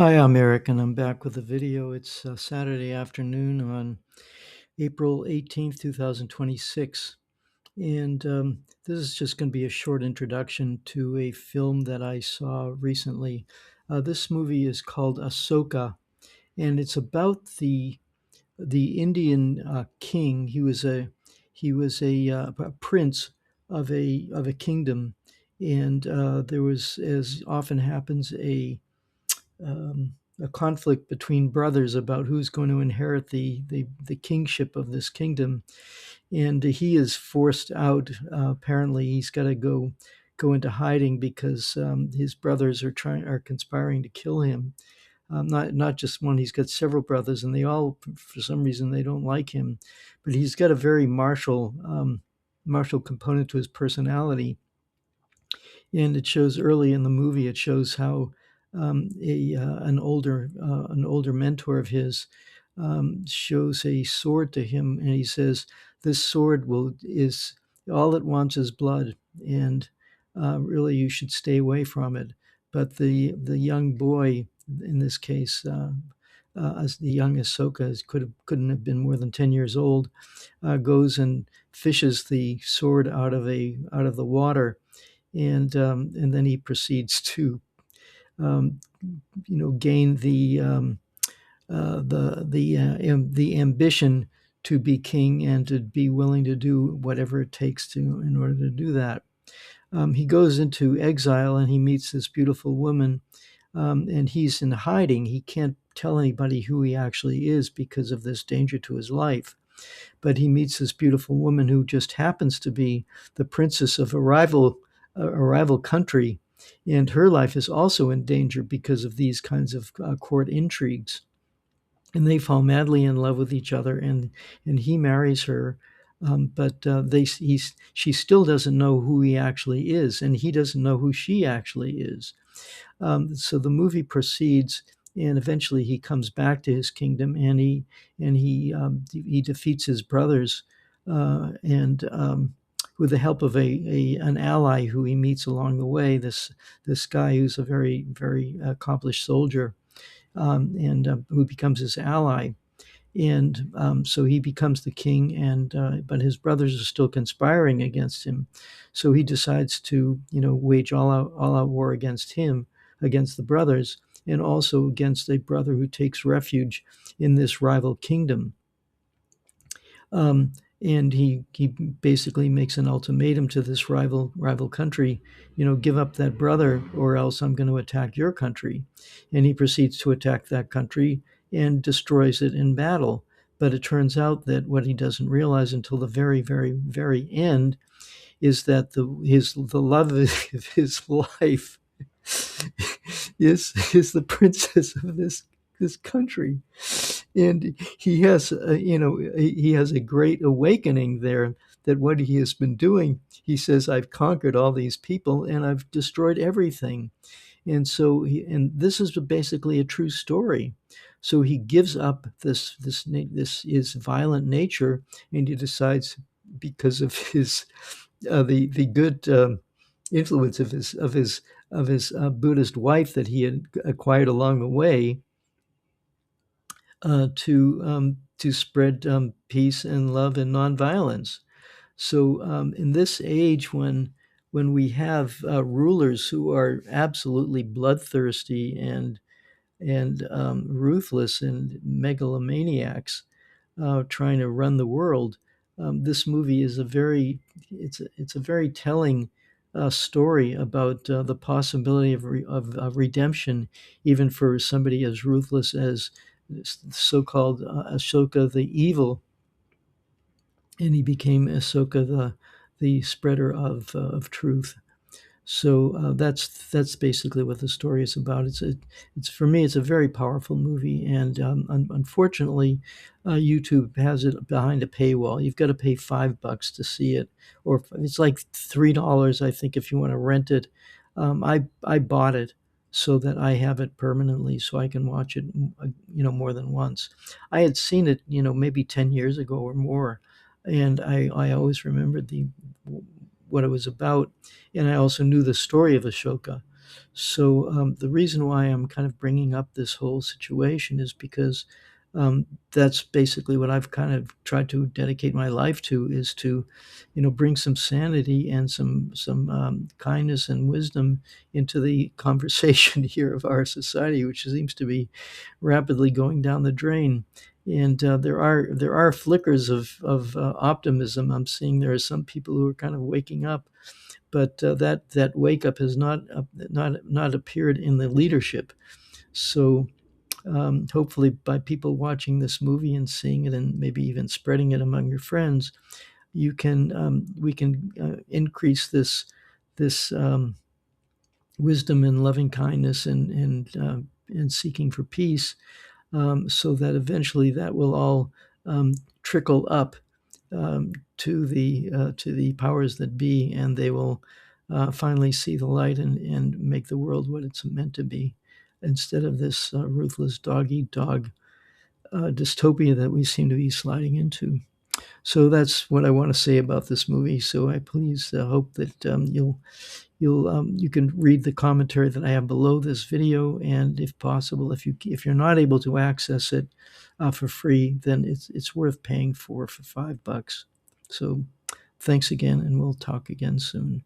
Hi, I'm Eric, and I'm back with a video. It's Saturday afternoon on April 18th, 2026. And this is just going to be a short introduction to a film that I saw recently. This movie is called Asoka, and it's about the Indian king. He was a prince of a kingdom, and there was, as often happens, a conflict between brothers about who's going to inherit the kingship of this kingdom, and he is forced out. Apparently, he's got to go into hiding because his brothers are conspiring to kill him. Not just one; he's got several brothers, and they all, for some reason, they don't like him. But he's got a very martial component to his personality, and it shows early in the movie. It shows how an older mentor of his shows a sword to him, and he says, "This sword will is all it wants is blood, and really you should stay away from it." But the young boy, in this case, as the young Asoka couldn't have been more than 10 years old, goes and fishes the sword out of the water, and then he proceeds to um, gain the ambition to be king and to be willing to do whatever it takes to in order to do that. He goes into exile and he meets this beautiful woman, and he's in hiding. He can't tell anybody who he actually is because of this danger to his life. But he meets this beautiful woman who just happens to be the princess of a rival country, and her life is also in danger because of these kinds of court intrigues. And they fall madly in love with each other, and he marries her. But she still doesn't know who he actually is, and he doesn't know who she actually is. So the movie proceeds, and eventually he comes back to his kingdom, and he defeats his brothers, and with the help of an ally who he meets along the way. This guy who's a very accomplished soldier, and who becomes his ally. And so he becomes the king, and but his brothers are still conspiring against him. So he decides to, wage all out war against him, against the brothers, and also against a brother who takes refuge in this rival kingdom. Um, and he basically makes an ultimatum to this rival country, give up that brother, or else I'm going to attack your country. And he proceeds to attack that country and destroys it in battle. But it turns out that what he doesn't realize until the very end is that the love of his life is the princess of this country, and he has a great awakening there, that what he has been doing, he says, I've conquered all these people and I've destroyed everything. And so and this is basically a true story. So he gives up this his violent nature, and he decides, because of his the good influence of his Buddhist wife that he had acquired along the way, to spread peace and love and nonviolence. So in this age, when we have rulers who are absolutely bloodthirsty and ruthless and megalomaniacs, trying to run the world, this movie is a very telling story about the possibility of redemption, even for somebody as ruthless as so-called Ashoka the evil, and he became Asoka the spreader of truth. So that's basically what the story is about. It's for me, it's a very powerful movie, and unfortunately, YouTube has it behind a paywall. You've got to pay $5 to see it, or it's like $3, I think, if you want to rent it. I bought it so that I have it permanently, so I can watch it, more than once. I had seen it, maybe 10 years ago or more, and I always remembered the what it was about, and I also knew the story of Ashoka. So the reason why I'm kind of bringing up this whole situation is because that's basically what I've kind of tried to dedicate my life to, is to, bring some sanity and some kindness and wisdom into the conversation here of our society, which seems to be rapidly going down the drain. And there are flickers of optimism. I'm seeing there are some people who are kind of waking up, but that wake up has not appeared in the leadership. So hopefully, by people watching this movie and seeing it, and maybe even spreading it among your friends, we can increase this wisdom and loving kindness and seeking for peace, so that eventually that will all trickle up to the powers that be, and they will finally see the light and make the world what it's meant to be, instead of this ruthless dog eat dog dystopia that we seem to be sliding into. So that's what I want to say about this movie. So I please hope that you can read the commentary that I have below this video, and if possible, if you're not able to access it for free, then it's worth paying for $5. So thanks again, and we'll talk again soon.